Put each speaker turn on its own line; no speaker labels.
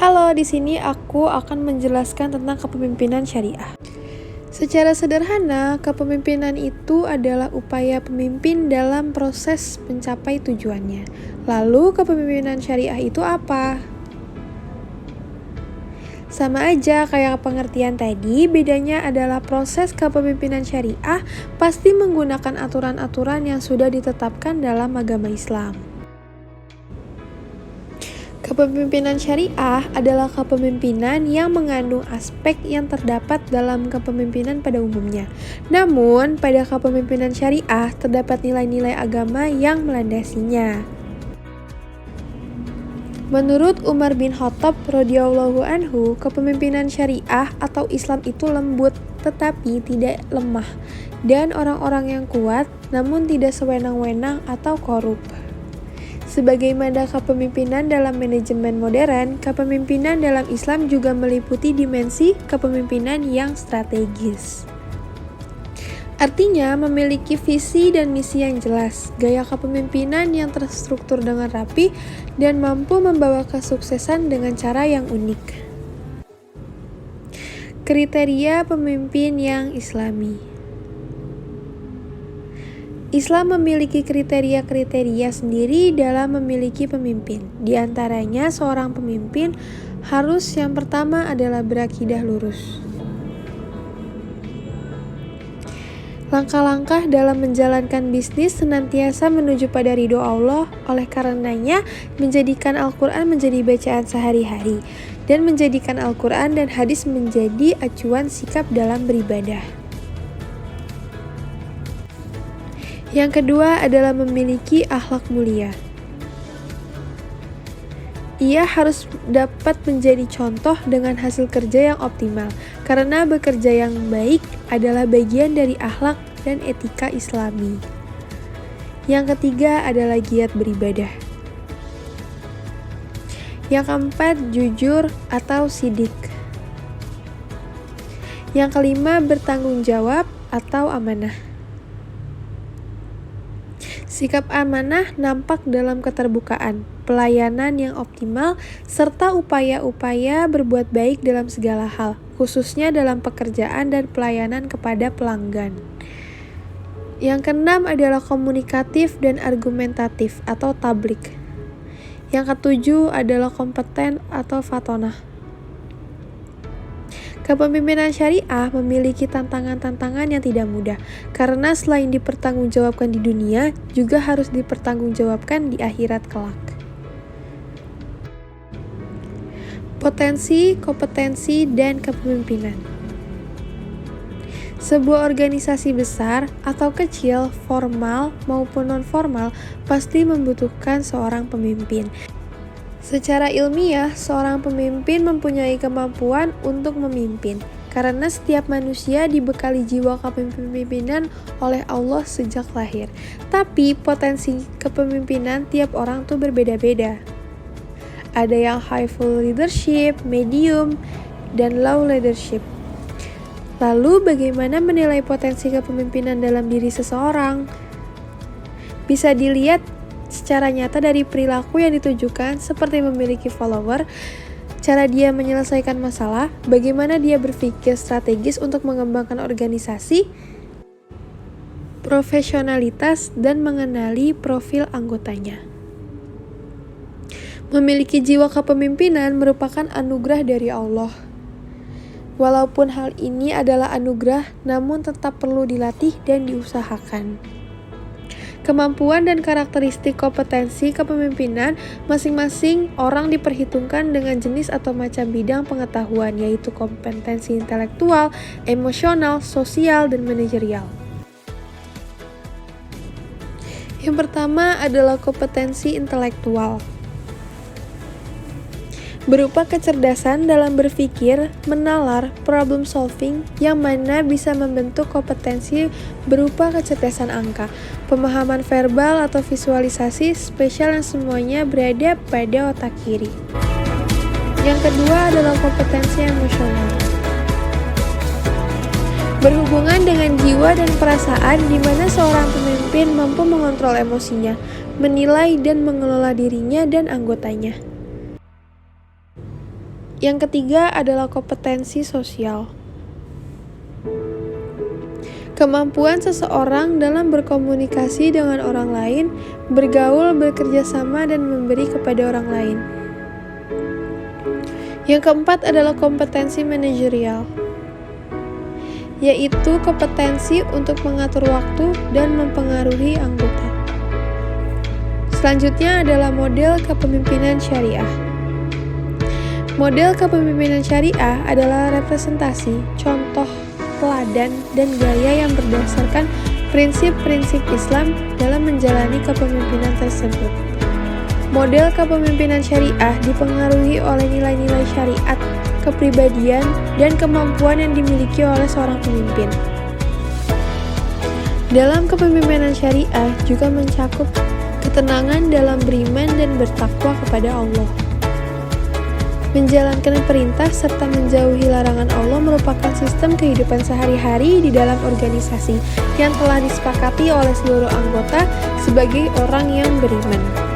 Halo, di sini aku akan menjelaskan tentang kepemimpinan syariah. Secara sederhana, kepemimpinan itu adalah upaya pemimpin dalam proses mencapai tujuannya. Lalu, kepemimpinan syariah itu apa? Sama aja kayak pengertian tadi, bedanya adalah proses kepemimpinan syariah pasti menggunakan aturan-aturan yang sudah ditetapkan dalam agama Islam. Kepemimpinan syariah adalah kepemimpinan yang mengandung aspek yang terdapat dalam kepemimpinan pada umumnya. Namun, pada kepemimpinan syariah terdapat nilai-nilai agama yang melandasinya. Menurut Umar bin Khattab radhiyallahu anhu, kepemimpinan syariah atau Islam itu lembut tetapi tidak lemah, dan orang-orang yang kuat namun tidak sewenang-wenang atau korup. Sebagaimana kepemimpinan dalam manajemen modern, kepemimpinan dalam Islam juga meliputi dimensi kepemimpinan yang strategis. Artinya, memiliki visi dan misi yang jelas, gaya kepemimpinan yang terstruktur dengan rapi, dan mampu membawa kesuksesan dengan cara yang unik. Kriteria pemimpin yang Islami. Islam memiliki kriteria-kriteria sendiri dalam memiliki pemimpin. Di antaranya, seorang pemimpin harus yang pertama adalah berakidah lurus. Langkah-langkah dalam menjalankan bisnis senantiasa menuju pada ridho Allah, oleh karenanya menjadikan Al-Quran menjadi bacaan sehari-hari, dan menjadikan Al-Quran dan hadis menjadi acuan sikap dalam beribadah. Yang kedua adalah memiliki akhlak mulia. Ia harus dapat menjadi contoh dengan hasil kerja yang optimal, karena bekerja yang baik adalah bagian dari akhlak dan etika Islami. Yang ketiga adalah giat beribadah. Yang keempat, jujur atau sidik. Yang kelima, bertanggung jawab atau amanah. Sikap amanah nampak dalam keterbukaan, pelayanan yang optimal, serta upaya-upaya berbuat baik dalam segala hal, khususnya dalam pekerjaan dan pelayanan kepada pelanggan. Yang keenam adalah komunikatif dan argumentatif atau tablik. Yang ketujuh adalah kompeten atau fatonah. Kepemimpinan syariah memiliki tantangan-tantangan yang tidak mudah, karena selain dipertanggungjawabkan di dunia, juga harus dipertanggungjawabkan di akhirat kelak. Potensi, kompetensi, dan kepemimpinan. Sebuah organisasi besar atau kecil, formal maupun non-formal, pasti membutuhkan seorang pemimpin. Secara ilmiah, seorang pemimpin mempunyai kemampuan untuk memimpin, karena setiap manusia dibekali jiwa kepemimpinan oleh Allah sejak lahir. Tapi potensi kepemimpinan tiap orang tuh berbeda-beda. Ada yang high full leadership, medium, dan low leadership. Lalu bagaimana menilai potensi kepemimpinan dalam diri seseorang? Bisa dilihat secara nyata dari perilaku yang ditujukan, seperti memiliki follower, cara dia menyelesaikan masalah, bagaimana dia berpikir strategis untuk mengembangkan organisasi, profesionalitas, dan mengenali profil anggotanya. Memiliki jiwa kepemimpinan merupakan anugerah dari Allah. Walaupun hal ini adalah anugerah, namun tetap perlu dilatih dan diusahakan. Kemampuan dan karakteristik kompetensi kepemimpinan masing-masing orang diperhitungkan dengan jenis atau macam bidang pengetahuan, yaitu kompetensi intelektual, emosional, sosial, dan manajerial. Yang pertama adalah kompetensi intelektual. Berupa kecerdasan dalam berpikir, menalar, problem solving, yang mana bisa membentuk kompetensi berupa kecerdasan angka, pemahaman verbal atau visualisasi spesial yang semuanya berada pada otak kiri. Yang kedua adalah kompetensi emosional. Berhubungan dengan jiwa dan perasaan di mana seorang pemimpin mampu mengontrol emosinya, menilai dan mengelola dirinya dan anggotanya. Yang ketiga adalah kompetensi sosial. Kemampuan seseorang dalam berkomunikasi dengan orang lain, bergaul, bekerja sama, dan memberi kepada orang lain. Yang keempat adalah kompetensi manajerial, yaitu kompetensi untuk mengatur waktu dan mempengaruhi anggota. Selanjutnya adalah model kepemimpinan syariah. Model kepemimpinan syariah adalah representasi, contoh, teladan, dan gaya yang berdasarkan prinsip-prinsip Islam dalam menjalani kepemimpinan tersebut. Model kepemimpinan syariah dipengaruhi oleh nilai-nilai syariat, kepribadian, dan kemampuan yang dimiliki oleh seorang pemimpin. Dalam kepemimpinan syariah juga mencakup ketenangan dalam beriman dan bertakwa kepada Allah. Menjalankan perintah serta menjauhi larangan Allah merupakan sistem kehidupan sehari-hari di dalam organisasi yang telah disepakati oleh seluruh anggota sebagai orang yang beriman.